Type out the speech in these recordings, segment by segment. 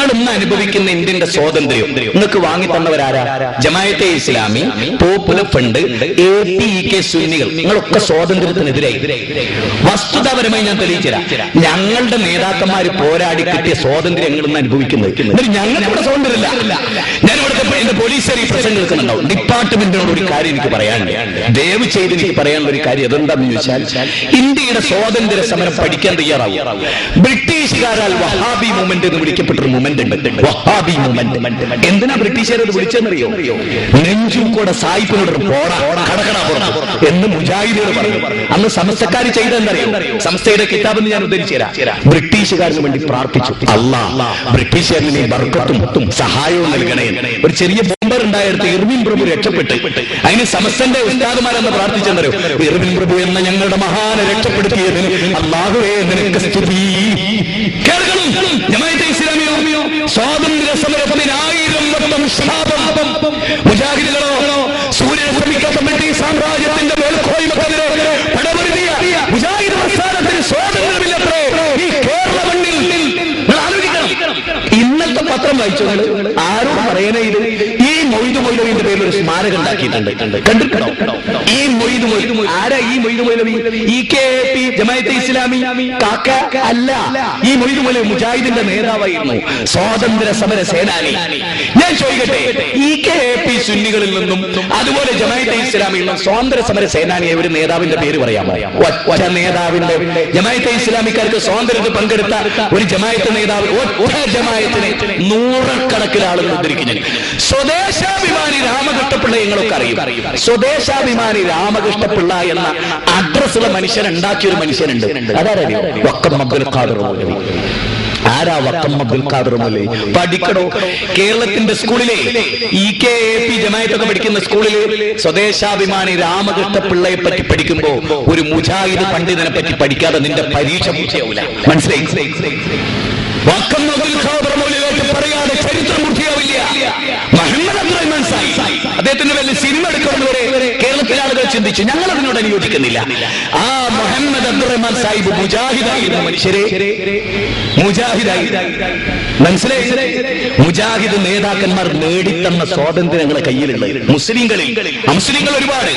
നിങ്ങൾ ഇന്ന് അനുഭവിക്കുന്ന ഇന്ത്യന്റെ സ്വാതന്ത്ര്യം നിങ്ങൾക്ക് വാങ്ങി തന്നവരാരാ? Jamaat-e Islami, Popular Front, APEK സുന്നികൾ. നിങ്ങളൊക്കെ സ്വാതന്ത്ര്യത്തിനെതിരായി. വസ്തുതാപരമായി ഞാൻ തെളിയിച്ചു തരാം. ഞങ്ങളുടെ നേതാക്കന്മാർ പോരാടി കിട്ടിയ സ്വാതന്ത്ര്യം ഞങ്ങൾ ഇന്ന് അനുഭവിക്കുന്നത്. ഞങ്ങളുടെ സ്വാതന്ത്ര്യമില്ല. ഞാൻ ഇവിടുത്തെ എന്റെ പോലീസുകാർ ഈ പ്രശ്നം കേൾക്കുന്നുണ്ടാവും. ഡിപ്പാർട്ട്മെന്റിനോട് ഒരു കാര്യം എനിക്ക് പറയാനുണ്ട്. ദയവ് ചെയ്ത് എനിക്ക് പറയാനുള്ള ഒരു കാര്യം അതെന്താണെന്ന് ചോദിച്ചാൽ, ഇന്ത്യയുടെ സ്വാതന്ത്ര്യ സമരം പഠിക്കാൻ തയ്യാറാവും. ബ്രിട്ടീഷുകാരാൽ വഹാബി മൂവ്മെന്റ് എന്ന് വിളിക്കപ്പെട്ടൊരു മൂവ്മെന്റ് ഉണ്ട്. വഹാബി മൂവ്മെന്റ്. എന്തിനാ ബ്രിട്ടീഷുകാർ അത് വിളിച്ചെന്നറിയോ? നെഞ്ചൂക്കോടെ സായിപ്പിനോട് പോടാ കടക്കട എന്ന് മുജാഹിദുകൾ പറഞ്ഞു. അന്ന് സമസ്തക്കാർ ചെയ്തെന്നറിയോ? സമസ്തയുടെ കിതാബെന്ന് ഞാൻ ഉദ്ധരിച്ചു തരാം. ബ്രിട്ടീഷുകാരന് വേണ്ടി പ്രാർത്ഥിച്ചു, അല്ലാഹ് ബ്രിട്ടീഷുകാരനെ ബർക്കത്തും സഹായവും നൽകണേ. ഒരു ചെറിയ ബോംബർ ഉണ്ടായെടുത്ത് ഇർവിൻ പ്രഭു രക്ഷപ്പെട്ട് അതിന് സമസ്തന്റെ ഉസ്താദുമാരെന്ന് പ്രാർത്ഥിച്ചെന്നറിയോ? ഇർവിൻ പ്രഭു എന്ന ഞങ്ങളുടെ മഹാനെ രക്ഷപ്പെടുത്തിയതിന് അല്ലാഹുവേ നിനക്ക് സ്തുതി. കേൾക്കണം, ജമാഅത്തെ ഇസ്ലാമിയോ സ്വാതന്ത്ര്യ സമരത്തിന് 1000 വട്ടം ശാപം. മുജാഹിദുകളോ സൂര്യനസ്തമിക്കാത്ത ബ്രിട്ടീഷ് സാമ്രാജ്യത്തിന്റെ മേൽക്കോയ്മക്കെതിരെ പടപൊരുതിയ മുജാഹിദ് പ്രസ്ഥാനത്തിന് സ്വാതന്ത്ര്യമില്ലത്രേ ഈ കേരള മണ്ണിൽ. നിങ്ങൾ ആലോചിക്കണം. ഇന്നത്തെ പത്രം വായിച്ചു ആരോട് പറയണേ? ഇത് ഈ മൊയ്തു മൗലവിന്റെ പേരിൽ ഒരു സ്മാരകം ഉണ്ടാക്കിയിട്ടുണ്ട്. കണ്ടിട്ടുണ്ടോ? ഈ മൊയ്തു മൗലവി ആരാ? ഈ മൊയ്തു മൗലവി EKAP ജമാഅത്തെ ഇസ്ലാമി കാക്ക അല്ല. ഈ മൊയ്തു മൗലവി മുജാഹിദിന്റെ നേതാവായിരുന്നു, സ്വാതന്ത്ര്യ സമര സേനാനി. ഞാൻ ചോദിക്കട്ടെ, EKAP സുന്നികളിൽ നിന്നും അതുപോലെ ജമാഅത്തെ ഇസ്ലാമിയിൽ നിന്നും സ്വാതന്ത്ര്യ സമര സേനാനിയെ ഒരു നേതാവിന്റെ പേര് പറയാമോ? ഒറ്റ നേതാവിന്റെ. ജമാഅത്തെ ഇസ്ലാമിക്കാർക്ക് സ്വാതന്ത്ര്യത്തിൽ പങ്കെടുത്ത ഒരു ജമാഅത്തെ നേതാവ് ഒറ്റ ജമാഅത്തിനെ നൂറുകണക്കിന് ആളുകൾ ഉദ്ധരിക്കുന്നു. സ്വദേശാഭിമാനി രാമകൃഷ്ണപിള്ള നിങ്ങളൊക്കെ അറിയും. സ്വദേശാഭിമാനി രാമകൃഷ്ണപിള്ള എന്ന അഡ്രസ്സുള്ള മനുഷ്യൻ ഉണ്ടാക്കിയ ഒരു മനുഷ്യനുണ്ട്. അതാരറിയോ? വക്കം അബ്ദുൽ ഖാദർ മൗലവി. ആരാ വക്കം അബ്ദുൽ ഖാദർ മൗലവി? പഠിക്കണോ? കേരളത്തിന്റെ സ്കൂളിലെ EKAP ജമാഅത്തൊക്കെ പഠിക്കുന്ന സ്കൂളിൽ സ്വദേശാഭിമാനി രാമകൃഷ്ണപിള്ളയെ പറ്റി പഠിക്കുമ്പോ ഒരു മുജാഹിദ് പണ്ഡിതനെ പറ്റി പഠിക്കാതെ നിന്റെ പരീക്ഷ പൂർത്തിയാവില്ല. മനസ്സിലായി? വക്കം അബ്ദുൽ ഖാദർ മൗലവിയെ പറയാതെ ചരിത്രം പൂർത്തിയാവില്ല. മുഹമ്മദ് അബ്ദുറഹ്മാൻ സാഹിബ് അദ്ദേഹത്തിന്റെ വലിയ സിനിമ എടുക്കുന്നവരെ കേരളത്തിലെ ആളുകൾ ചിന്തിച്ചു. ഞങ്ങൾ അതിനോട് അനുയോജിക്കുന്നില്ല. ആ മുഹമ്മദ് അബ്ദുറഹ്മാൻ സാഹിബ് മുജാഹിദായിരുന്നു. മനുഷ്യരെ മുജാഹിദായി. മനസ്സിലായി? മുജാഹിദ് നേതാക്കന്മാർ നേടിത്തന്ന സ്വാതന്ത്ര്യങ്ങളെ കയ്യിലുള്ളത് മുസ്ലിങ്ങളിൽ. മുസ്ലിങ്ങൾ ഒരുപാട്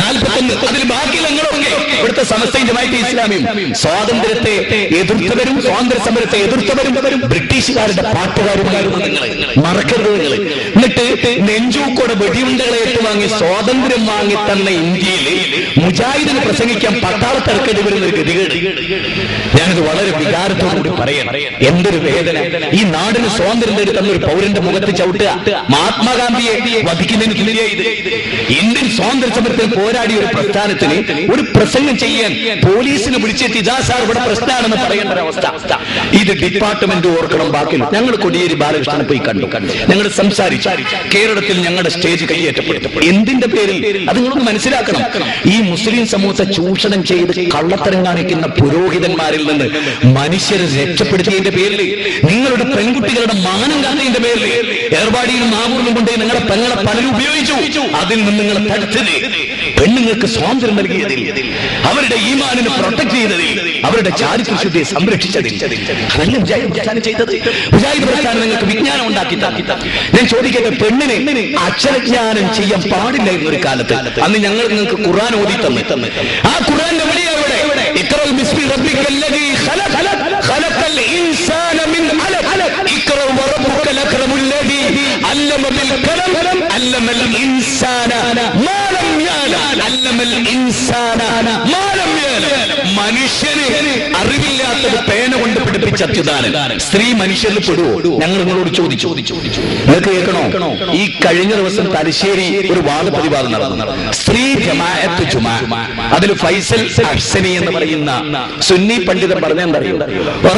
41. അതിൽ ബാക്കി ഞങ്ങളൊക്കെ ഇവിടുത്തെ സമസ്തയും ജമാഅത്തെ ഇസ്ലാമിയും സ്വാതന്ത്ര്യത്തെ എതിർത്തവരും സ്വാതന്ത്ര്യ സമരത്തെ എതിർത്തവരും ബ്രിട്ടീഷുകാരുടെ പാട്ടുകാരുമായിരുന്നു. നിങ്ങൾ മറക്കരുത്. നിങ്ങൾ എന്നിട്ട് നെഞ്ചൂക്കോടെ വെടിയുണ്ടകളെ ഏറ്റുവാങ്ങി സ്വാതന്ത്ര്യം വാങ്ങി തന്ന ഇന്ത്യയിൽ മുജാഹിദിന് പ്രസംഗിക്കാൻ പട്ടാളത്തിറക്കേണ്ടി വരുന്ന ഒരു ഗതികേട്. ഞാനിത് വളരെ വികാരത്തോടുകൂടി പറയണം. എന്തൊരു വേദന! ഈ നാടിന് സ്വാതന്ത്ര്യം നേടി തന്ന ഒരു പൗരന്റെ മുഖത്ത് ചവിട്ടുക. മഹാത്മാഗാന്ധിയെ വധിക്കുന്നതിന് തുല്യമായി ഇത്. ഇന്ത്യൻ സ്വാതന്ത്ര്യ സമരത്തിൽ പോരാടിയ ഒരു പ്രസ്ഥാനത്തിന് ഒരു പ്രസംഗം ചെയ്യാൻ പോലീസിനെ വിളിച്ചെത്തി ഇതാ സാർ ഇവിടെ പ്രശ്നമാണെന്ന് പറയേണ്ട ഒരവസ്ഥ. ഇത് ഡിപ്പാർട്ട്മെന്റ് ഓർക്കണം. ബാക്കി ഞങ്ങൾ കൊടിയേരി ബാലകൃഷ്ണനെ പോയി കണ്ടു. ഞങ്ങൾ സംസാരിച്ചു. കേരളത്തിൽ ഞങ്ങളുടെ സ്റ്റേജ് കൈയേറ്റപ്പെട്ടു. എന്തിന്റെ പേരിൽ? അത് നിങ്ങളൊന്ന് മനസ്സിലാക്കണം. ഈ മുസ്ലിം സമൂഹത്തെ ചൂഷണം ചെയ്ത് കള്ളത്തരം കാണിക്കുന്ന പുരോഹിതന്മാരിൽ നിന്ന് മനുഷ്യരെ രക്ഷപ്പെടുത്തിയതിന്റെ പേരിൽ, നിങ്ങളുടെ പെൺകുട്ടികളുടെ മാനം കാത്തതിന്റെ പേരിൽ ഏർവാടിയിലും നാവൂരിലും കൊണ്ട് നിങ്ങളുടെ പെങ്ങളെ പലരും ഉപയോഗിച്ചു. അതിൽ നിന്ന് നിങ്ങളെ തടുത്തത്, പെണ്ണുങ്ങൾക്ക് സ്വാതന്ത്ര്യം നൽകിയതിൽ, അവരുടെ ഈമാനിനെ പ്രൊട്ടക്ട് ചെയ്തതിൽ, അവരുടെ ചാരിത്രശുദ്ധിയെ സംരക്ഷിച്ചതിൽ അതല്ല മുജാഹിദ് പ്രസ്ഥാനം ചെയ്തത്. മുജാഹിദ് പ്രസ്ഥാനം നിങ്ങൾക്ക് വിജ്ഞാനം ഉണ്ടാക്കി. ഞാൻ ചോദിക്കട്ടെ, പെണ്ണിനെ അക്ഷരജ്ഞാനം ചെയ്യാൻ പാടില്ലായിരുന്ന ഒരു കാലത്ത് അന്ന് ഞങ്ങൾ നിങ്ങൾക്ക് ഖുർആൻ ഓതി തന്നു. ആ ഖുർആന്റെ എവിടെയാ? ഇവിടെ ഇഖ്റഉ ബിസ്മി റബ്ബിക്കല്ലദീ ഖലഖ ഖലഖൽ ഇൻസാന മിൻ അലഖ ഇഖ്റഉ വറബ്ബുക്കൽ അക്രമുല്ലദീ അല്ലമ ബിൽ ഖലം അല്ലമൽ ഇൻസാന മാ ലം യഅലം അല്ലമൽ ഇൻസാന മാ ലം യഅലം. മനുഷ്യന് അറിവില്ലാത്തത് പേന കൊണ്ട് പഠിപ്പിച്ച അത്യുതാനൻ. സ്ത്രീ മനുഷ്യരിൽ പെടുവോ? ഞങ്ങൾ നിങ്ങളോട് ചോദിച്ചു. നിങ്ങൾക്ക് കേൾക്കണോ? ഈ കഴിഞ്ഞ ദിവസം തലശ്ശേരി ഒരു വാദപ്രതിവാദം നടന്നു. സ്ത്രീ ജമാഅത്ത് ജുമാ. അതിൽ ഫൈസൽ അഹ്സനി എന്ന് പറയുന്ന സുന്നി പണ്ഡിതൻ പറഞ്ഞെന്തറിയോ?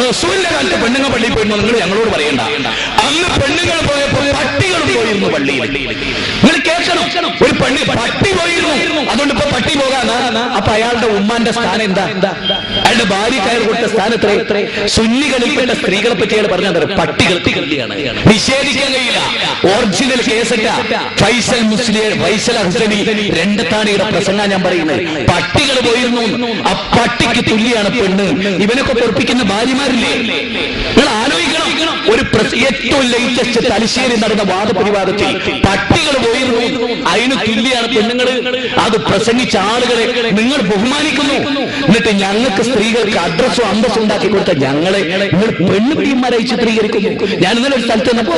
റസൂലിന്റെ കാലത്ത് പെണ്ണുങ്ങൾ പള്ളിയിൽ പോയിരുന്നു. നിങ്ങൾ ഞങ്ങളോട് പറയണ്ട. അന്ന് പെണ്ണുങ്ങൾ പോയപ്പോൾ പട്ടികൾ പോയിരുന്നു പള്ളിയിൽ. നിങ്ങൾ കേൾക്കണം, ഒരു പട്ടി പോയിരുന്നു. അതുകൊണ്ട് ഇപ്പൊ പട്ടി പോകാനാ? അപ്പൊ അയാളുടെ ഉമ്മാന്റെ സ്ഥാനം എന്താ? അയാളുടെ ഭാര്യ കയർ കൊടുത്ത സ്ഥാനത്ത് സുന്നികളിൽപ്പെട്ട സ്ത്രീകളെ പറ്റി അയാൾ പറഞ്ഞാൽ പട്ടികൾ നിഷേധിക്കാൻ കഴിയില്ല. ഒറിജിനൽ കേസറ്റ ഫൈസൽ അഹ്സനി രണ്ടത്താണിയുടെ പ്രസംഗം ഞാൻ പറയുന്നത്. പട്ടികൾ പോയിരുന്നു. ആ പട്ടിക്ക് തുല്യാണ് പെണ്ണ്. ഇവനൊക്കെ പൊറപ്പിക്കുന്ന ഭാര്യമാരില്ലേ? നിങ്ങൾ ആലോചിക്കണം. ഒരു ഏറ്റവും ലേറ്റസ്റ്റ് തലശ്ശേരി നടന്ന വാദപരിവാദത്തിൽ പട്ടികൾ പോയിരുന്നു, അതിന് തുല്യാണ് പെണ്ണുങ്ങൾ. അത് പ്രസംഗിച്ച ആളുകളെ നിങ്ങൾ ബഹുമാനിക്കുന്നു. എന്നിട്ട് ഞങ്ങൾക്ക് സ്ത്രീകൾക്ക് അഡ്രസ്സും അന്തസ്സും ഉണ്ടാക്കി കൊടുത്ത ഞങ്ങളെ നിങ്ങൾ പെണ്ണുപിടിമാരായി ചിത്രീകരിക്കുന്നു. ഞാൻ ഇന്നലെ ഒരു സ്ഥലത്ത് നിന്നപ്പോ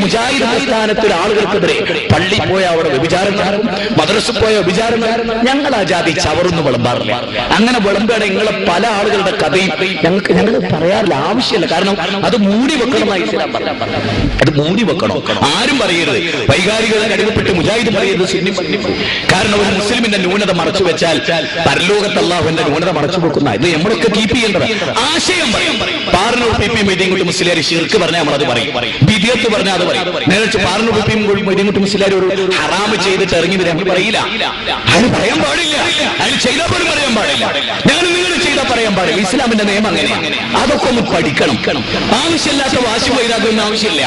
മുജാഹിദ് പ്രസ്ഥാനത്തിലെ ആളുകൾക്കെതിരെ പള്ളി പോയ അവിടെ വ്യഭിചാരം നടക്കും, മദ്രസ പോയ വ്യഭിചാരം നടക്കും. ഞങ്ങൾ ആ ജാതി ചവറൊന്നും വിളമ്പാറില്ല. അങ്ങനെ വിളമ്പാണ് നിങ്ങളെ പല ആളുകളുടെ കഥയും ഞങ്ങൾ പറയാറില്ല, ആവശ്യമില്ല. കാരണം അത് മൂടി വെക്കണമെന്നായി ഇസ്ലാം പറഞ്ഞു. അത് മൂടി വെക്കണം, ആരും പറയരുത്. വൈകാരികളെ അടിമപ്പെട്ട് മുജാഹിദ് പറയരുത്, സുന്നി പറയരുത്. കാരണം ഒരു മുസ്ലിമിന്റെ ന്യൂനത മറച്ചു വെച്ചാൽ പരലോകത്ത് അല്ലാഹുവിന്റെ ന്യൂനത മറച്ചു വെക്കുന്ന ഇത് നമ്മളൊക്കെ കീപ്പ് ചെയ്യേണ്ടത്. ആശയം പറയും, പാർനൂർ പിപിയും മൊയ്തീൻകുട്ടി മുസ്ലിയാർ ശിർക്ക് പറഞ്ഞാൽ നമ്മളത് പറയും, ബിദിയത്ത് പറഞ്ഞാൽ അത് പറയും. നേരെ പാർനൂർ പിപിയും മൊയ്തീൻകുട്ടി മുസ്ലിയാർ ഒരു ഹറാമ് ചെയ്തിട്ട് ഇറങ്ങി വരാൻ പറയില്ല, അത് പറയാൻ പാടില്ല. അതിന് ചെയ്താൽ പോലും പറയാൻ പാടില്ല. ഞാൻ നിങ്ങൾ ചെയ്താൽ പറയാൻ പാടില്ല. ഇസ്ലാമിന്റെ നിയമം അങ്ങനെയാണ്. അതൊക്കെ ഒന്ന് പഠിക്കണം. ആവശ്യമില്ലാത്ത വാശി വൈരാഗ്യം ആവശ്യമില്ല.